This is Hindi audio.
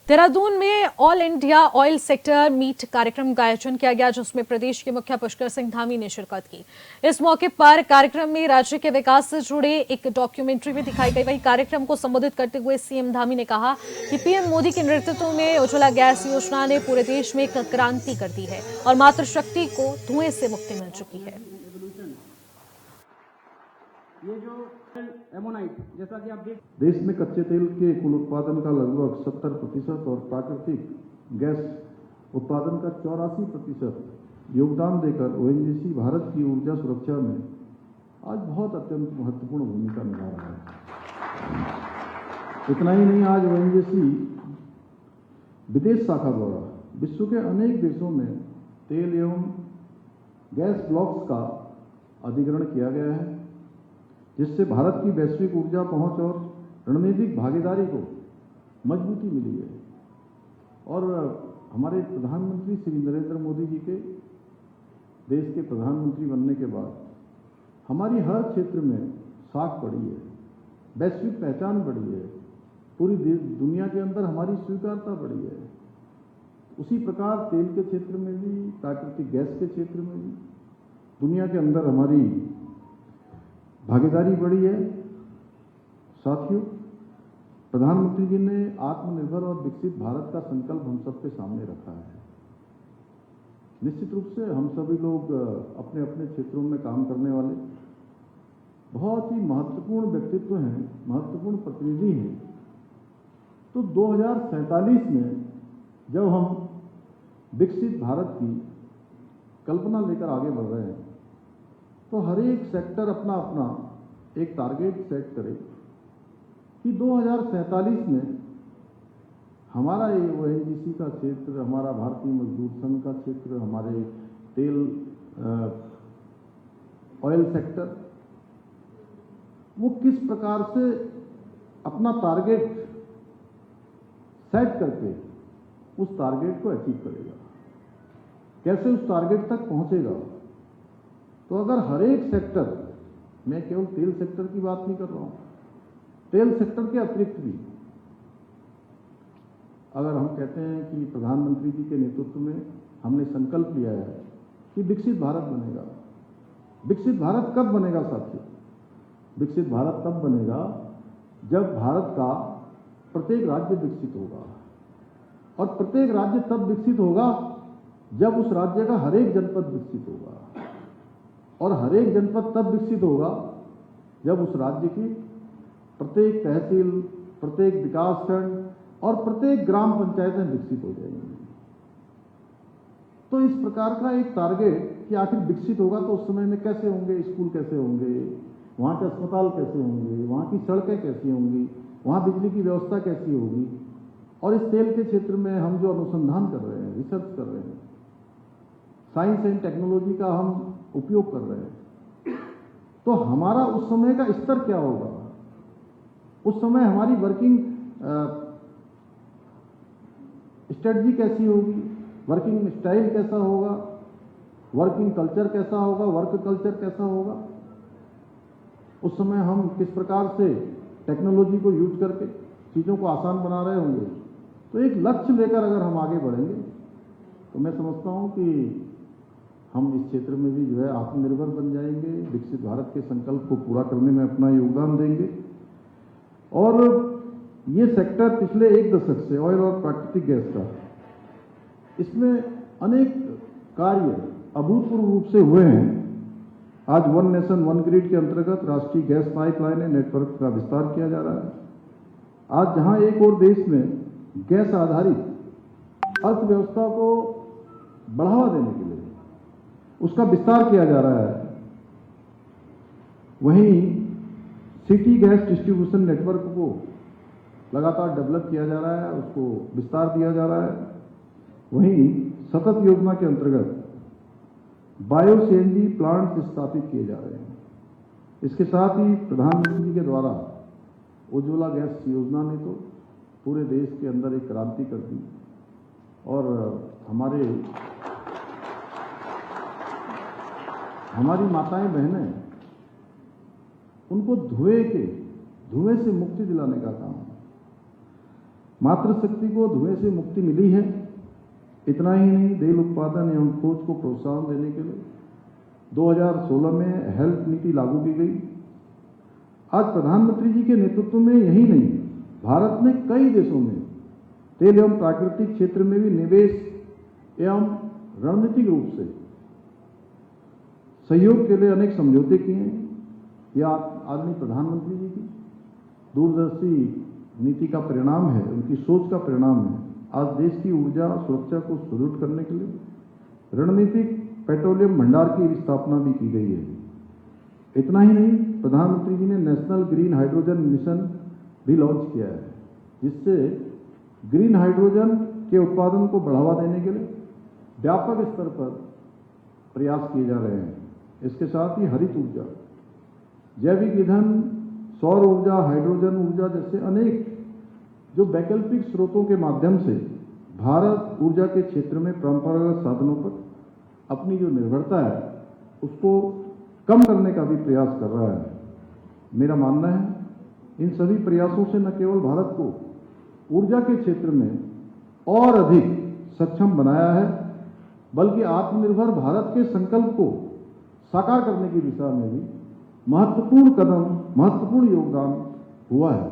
देहरादून में all India oil sector meet कार्यक्रम का आयोजन किया गया, जिसमें प्रदेश के मुखिया पुष्कर सिंह धामी ने शिरकत की। इस मौके पर कार्यक्रम में राज्य के विकास से जुड़े एक डॉक्यूमेंट्री भी दिखाई गई। वहीं कार्यक्रम को संबोधित करते हुए सीएम धामी ने कहा कि पीएम मोदी के नेतृत्व में उज्ज्वला गैस योजना ने पूरे देश में एक क्रांति कर दी है और मातृशक्ति को धुएं से मुक्ति मिल चुकी है। ये जो एमोनाइट, जैसा कि आप देख, देश में कच्चे तेल के कुल उत्पादन का लगभग 70% और प्राकृतिक गैस उत्पादन का 84% योगदान देकर ओएनजीसी भारत की ऊर्जा सुरक्षा में आज बहुत अत्यंत महत्वपूर्ण भूमिका निभा रहा है। इतना ही नहीं, आज ओएनजीसी विदेश शाखा द्वारा विश्व के अनेक देशों में तेल एवं गैस ब्लॉक्स का अधिग्रहण किया गया है, जिससे भारत की वैश्विक ऊर्जा पहुंच और रणनीतिक भागीदारी को मजबूती मिली है। और हमारे प्रधानमंत्री श्री नरेंद्र मोदी जी के देश के प्रधानमंत्री बनने के बाद हमारी हर क्षेत्र में साख बढ़ी है, वैश्विक पहचान बढ़ी है, पूरी दुनिया के अंदर हमारी स्वीकार्यता बढ़ी है। उसी प्रकार तेल के क्षेत्र में भी, प्राकृतिक गैस के क्षेत्र में भी दुनिया के अंदर हमारी भागीदारी बढ़ी है। साथियों, प्रधानमंत्री जी ने आत्मनिर्भर और विकसित भारत का संकल्प हम सबके सामने रखा है। निश्चित रूप से हम सभी लोग अपने अपने क्षेत्रों में काम करने वाले बहुत ही महत्वपूर्ण व्यक्तित्व हैं, महत्वपूर्ण प्रतिनिधि हैं। तो 2047 में जब हम विकसित भारत की कल्पना लेकर आगे बढ़ रहे हैं, तो हर एक सेक्टर अपना अपना एक टारगेट सेट करे कि 2047 में हमारा ये ओएनजीसी का क्षेत्र, हमारा भारतीय मजदूर संघ का क्षेत्र, हमारे तेल ऑयल सेक्टर, वो किस प्रकार से अपना टारगेट सेट करके उस टारगेट को अचीव करेगा, कैसे उस टारगेट तक पहुंचेगा। तो अगर हर एक सेक्टर, मैं केवल तेल सेक्टर की बात नहीं कर रहा हूं, तेल सेक्टर के अतिरिक्त भी अगर हम कहते हैं कि प्रधानमंत्री जी के नेतृत्व में हमने संकल्प लिया है कि विकसित भारत बनेगा। विकसित भारत कब बनेगा साथियों? विकसित भारत तब बनेगा जब भारत का प्रत्येक राज्य विकसित होगा, और प्रत्येक राज्य तब विकसित होगा जब उस राज्य का हर एक जनपद विकसित होगा, और हर एक जनपद तब विकसित होगा जब उस राज्य की प्रत्येक तहसील, प्रत्येक विकासखंड और प्रत्येक ग्राम पंचायतें विकसित हो जाएंगी। तो इस प्रकार का एक टारगेट कि आखिर विकसित होगा तो उस समय में कैसे होंगे, स्कूल कैसे होंगे, वहाँ के अस्पताल कैसे होंगे, वहाँ की सड़कें कैसी होंगी, वहाँ बिजली की व्यवस्था कैसी होगी। और इस तेल के क्षेत्र में हम जो अनुसंधान कर रहे हैं, रिसर्च कर रहे हैं, साइंस एंड टेक्नोलॉजी का हम उपयोग कर रहे हैं, तो हमारा उस समय का स्तर क्या होगा, उस समय हमारी वर्किंग स्ट्रेटजी कैसी होगी, वर्किंग स्टाइल कैसा होगा, वर्किंग कल्चर कैसा होगा, वर्क कल्चर कैसा होगा। उस समय हम किस प्रकार से टेक्नोलॉजी को यूज करके चीज़ों को आसान बना रहे होंगे। तो एक लक्ष्य लेकर अगर हम आगे बढ़ेंगे तो मैं समझता हूं कि हम इस क्षेत्र में भी जो है आत्मनिर्भर बन जाएंगे, विकसित भारत के संकल्प को पूरा करने में अपना योगदान देंगे। और ये सेक्टर पिछले एक दशक से ऑयल और प्राकृतिक गैस का, इसमें अनेक कार्य अभूतपूर्व रूप से हुए हैं। आज वन नेशन वन ग्रिड के अंतर्गत राष्ट्रीय गैस पाइपलाइन नेटवर्क का विस्तार किया जा रहा है। आज जहां एक और देश में गैस आधारित अर्थव्यवस्था को बढ़ावा देने के लिए उसका विस्तार किया जा रहा है, वहीं सिटी गैस डिस्ट्रीब्यूशन नेटवर्क को लगातार डेवलप किया जा रहा है, उसको विस्तार दिया जा रहा है। वहीं सतत योजना के अंतर्गत बायो सीएनजी प्लांट्स स्थापित किए जा रहे हैं। इसके साथ ही प्रधानमंत्री जी के द्वारा उज्ज्वला गैस योजना ने तो पूरे देश के अंदर एक क्रांति कर दी, और हमारी माताएं बहनें, उनको धुएं से मुक्ति दिलाने का काम है। मातृशक्ति को धुएं से मुक्ति मिली है। इतना ही नहीं, तेल उत्पादन एवं खोज को प्रोत्साहन देने के लिए 2016 में हेल्थ नीति लागू की गई। आज प्रधानमंत्री जी के नेतृत्व में यही नहीं, भारत ने कई देशों में तेल एवं प्राकृतिक क्षेत्र में भी निवेश एवं रणनीतिक रूप से सहयोग के लिए अनेक समझौते किए हैं। यह आदरणीय प्रधानमंत्री जी की दूरदर्शी नीति का परिणाम है, उनकी सोच का परिणाम है। आज देश की ऊर्जा सुरक्षा को सुदृढ़ करने के लिए रणनीतिक पेट्रोलियम भंडार की स्थापना भी की गई है। इतना ही नहीं, प्रधानमंत्री जी ने नेशनल ग्रीन हाइड्रोजन मिशन भी लॉन्च किया है, जिससे ग्रीन हाइड्रोजन के उत्पादन को बढ़ावा देने के लिए व्यापक स्तर पर प्रयास किए जा रहे हैं। इसके साथ ही हरित ऊर्जा, जैविक ईंधन, सौर ऊर्जा, हाइड्रोजन ऊर्जा जैसे अनेक जो वैकल्पिक स्रोतों के माध्यम से भारत ऊर्जा के क्षेत्र में परंपरागत साधनों पर अपनी जो निर्भरता है उसको कम करने का भी प्रयास कर रहा है। मेरा मानना है इन सभी प्रयासों से न केवल भारत को ऊर्जा के क्षेत्र में और अधिक सक्षम बनाया है, बल्कि आत्मनिर्भर भारत के संकल्प को साकार करने की दिशा में भी महत्वपूर्ण कदम, महत्वपूर्ण योगदान हुआ है।